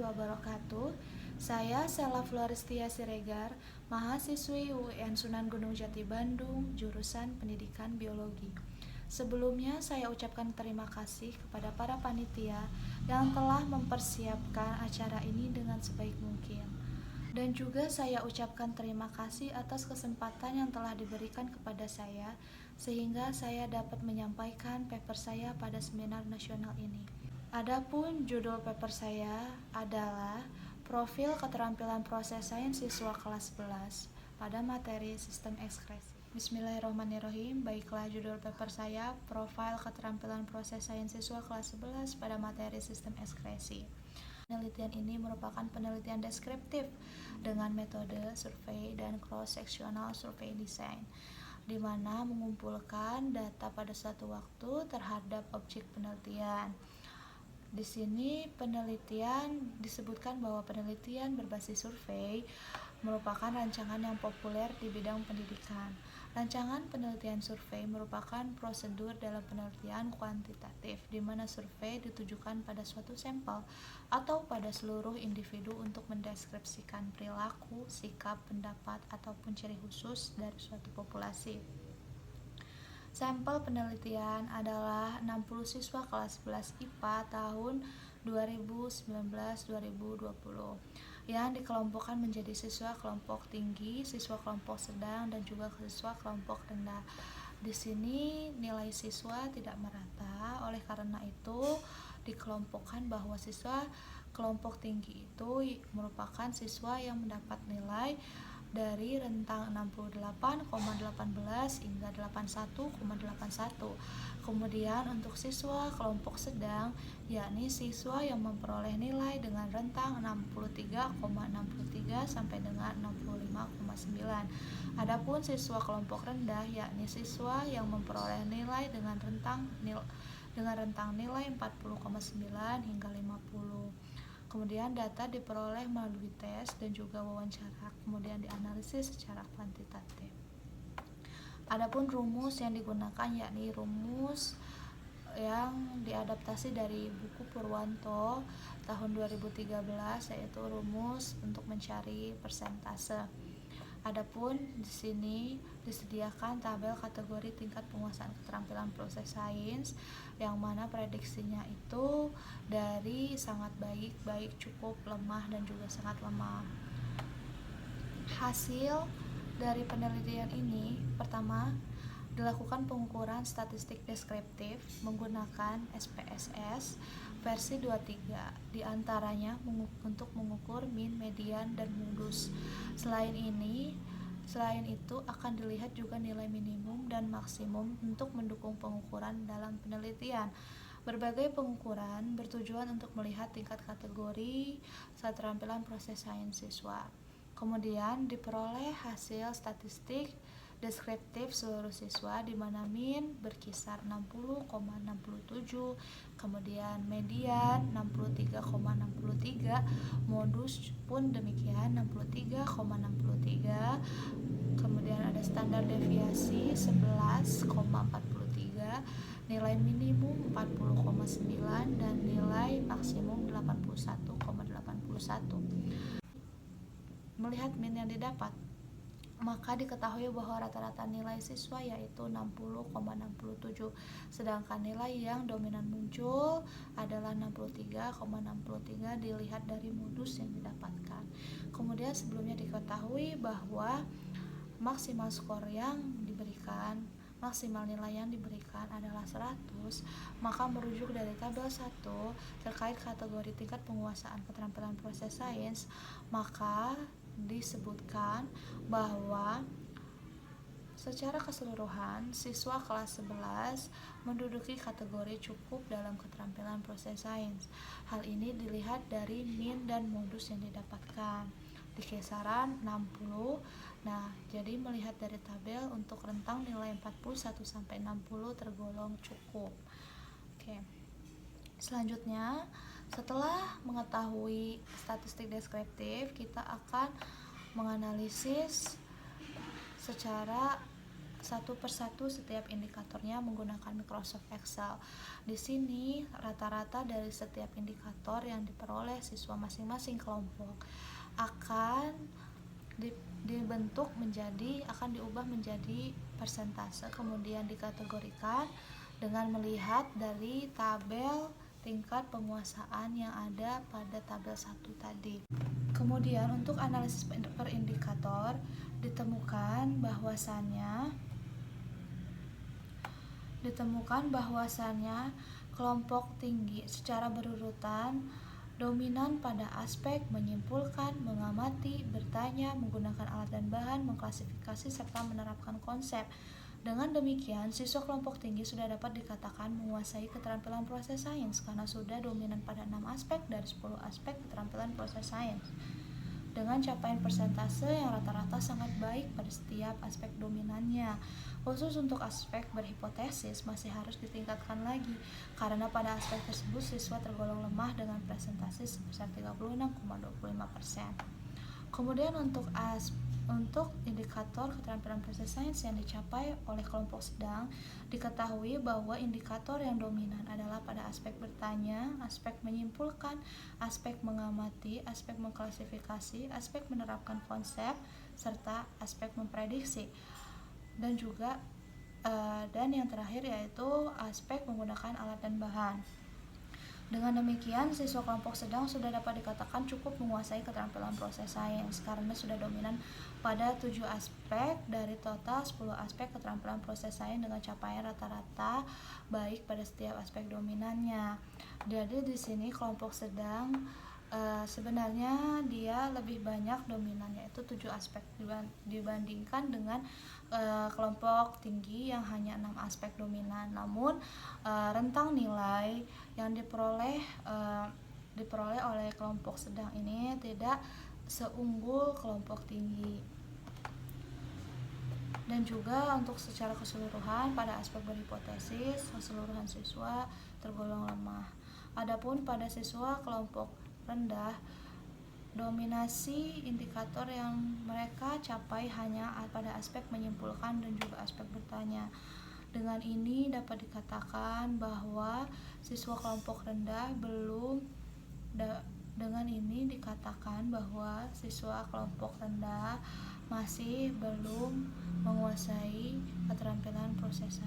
wabarakatuh. Saya Sela Florestia Siregar, mahasiswi UIN Sunan Gunung Jati Bandung, jurusan Pendidikan Biologi. Sebelumnya saya ucapkan terima kasih kepada para panitia yang telah mempersiapkan acara ini dengan sebaik mungkin. Dan juga saya ucapkan terima kasih atas kesempatan yang telah diberikan kepada saya sehingga saya dapat menyampaikan paper saya pada seminar nasional ini. Adapun judul paper saya adalah Profil Keterampilan Proses Sains Siswa Kelas 11 pada materi Sistem Ekskresi. Bismillahirrahmanirrahim. Baiklah, judul paper saya Profil Keterampilan Proses Sains Siswa Kelas 11 pada materi Sistem Ekskresi. Penelitian ini merupakan penelitian deskriptif dengan metode survei dan cross-sectional survey design, di mana mengumpulkan data pada suatu waktu terhadap objek penelitian. Di sini penelitian disebutkan bahwa penelitian berbasis survei merupakan rancangan yang populer di bidang pendidikan. Rancangan penelitian survei merupakan prosedur dalam penelitian kuantitatif, di mana survei ditujukan pada suatu sampel atau pada seluruh individu untuk mendeskripsikan perilaku, sikap, pendapat, ataupun ciri khusus dari suatu populasi. Sampel penelitian adalah 60 siswa kelas 11 IPA tahun 2019-2020 yang dikelompokkan menjadi siswa kelompok tinggi, siswa kelompok sedang, dan juga siswa kelompok rendah. Di sini nilai siswa tidak merata, oleh karena itu dikelompokkan bahwa siswa kelompok tinggi itu merupakan siswa yang mendapat nilai dari rentang 68,18 hingga 81,81. Kemudian untuk siswa kelompok sedang, yakni siswa yang memperoleh nilai dengan rentang 63,63 sampai dengan 65,9. Adapun siswa kelompok rendah, yakni siswa yang memperoleh nilai dengan rentang nilai 40,9 hingga 50. Kemudian data diperoleh melalui tes dan juga wawancara, kemudian dianalisis secara kuantitatif. Adapun rumus yang digunakan yakni rumus yang diadaptasi dari buku Purwanto tahun 2013, yaitu rumus untuk mencari persentase. Adapun di sini disediakan tabel kategori tingkat penguasaan keterampilan proses sains, yang mana prediksinya itu dari sangat baik, cukup, lemah, dan juga sangat lemah. Hasil dari penelitian ini, pertama, dilakukan pengukuran statistik deskriptif menggunakan SPSS versi 23, diantaranya untuk mengukur mean, median, dan modus. Selain itu akan dilihat juga nilai minimum dan maksimum untuk mendukung pengukuran dalam penelitian. Berbagai pengukuran bertujuan untuk melihat tingkat kategori keterampilan proses sains siswa. Kemudian diperoleh hasil statistik deskriptif seluruh siswa, di mana min berkisar 60,67, kemudian median 63,63, modus pun demikian 63,63, kemudian ada standar deviasi 11,43, nilai minimum 40,9, dan nilai maksimum 81,81. Melihat min yang didapat, maka diketahui bahwa rata-rata nilai siswa yaitu 60,67, sedangkan nilai yang dominan muncul adalah 63,63 dilihat dari modus yang didapatkan. Kemudian sebelumnya diketahui bahwa maksimal nilai yang diberikan adalah 100, maka merujuk dari tabel 1 terkait kategori tingkat penguasaan keterampilan proses sains, maka disebutkan bahwa secara keseluruhan siswa kelas 11 menduduki kategori cukup dalam keterampilan proses sains. Hal ini dilihat dari min dan modus yang didapatkan di kisaran 60. Nah, jadi melihat dari tabel untuk rentang nilai 41 sampai 60 tergolong cukup. Oke. Selanjutnya, setelah mengetahui statistik deskriptif, kita akan menganalisis secara satu persatu setiap indikatornya menggunakan Microsoft Excel. Di sini rata-rata dari setiap indikator yang diperoleh siswa masing-masing kelompok akan diubah menjadi persentase, kemudian dikategorikan dengan melihat dari tabel tingkat penguasaan yang ada pada tabel 1 tadi. Kemudian untuk analisis per indikator ditemukan bahwasannya kelompok tinggi secara berurutan dominan pada aspek menyimpulkan, mengamati, bertanya, menggunakan alat dan bahan, mengklasifikasi, serta menerapkan konsep. Dengan demikian, siswa kelompok tinggi sudah dapat dikatakan menguasai keterampilan proses sains karena sudah dominan pada 6 aspek dari 10 aspek keterampilan proses sains. Dengan capaian persentase yang rata-rata sangat baik pada setiap aspek dominannya. Khusus untuk aspek berhipotesis masih harus ditingkatkan lagi, karena pada aspek tersebut siswa tergolong lemah dengan presentasi sebesar 36,25%. Kemudian untuk indikator keterampilan proses sains yang dicapai oleh kelompok sedang, diketahui bahwa indikator yang dominan adalah pada aspek bertanya, aspek menyimpulkan, aspek mengamati, aspek mengklasifikasi, aspek menerapkan konsep, serta aspek memprediksi. Dan yang terakhir yaitu aspek menggunakan alat dan bahan. Dengan demikian, siswa kelompok sedang sudah dapat dikatakan cukup menguasai keterampilan proses sains karena sudah dominan pada 7 aspek dari total 10 aspek keterampilan proses sains dengan capaian rata-rata baik pada setiap aspek dominannya. Jadi di sini kelompok sedang sebenarnya dia lebih banyak dominannya itu 7 aspek dibandingkan dengan kelompok tinggi yang hanya 6 aspek dominan. Namun rentang nilai yang diperoleh oleh kelompok sedang ini tidak seunggul kelompok tinggi. Dan juga untuk secara keseluruhan pada aspek berhipotesis keseluruhan siswa tergolong lemah. Adapun pada siswa kelompok rendah, dominasi indikator yang mereka capai hanya pada aspek menyimpulkan dan juga aspek bertanya. Dengan ini dapat dikatakan bahwa siswa kelompok rendah masih belum menguasai keterampilan proses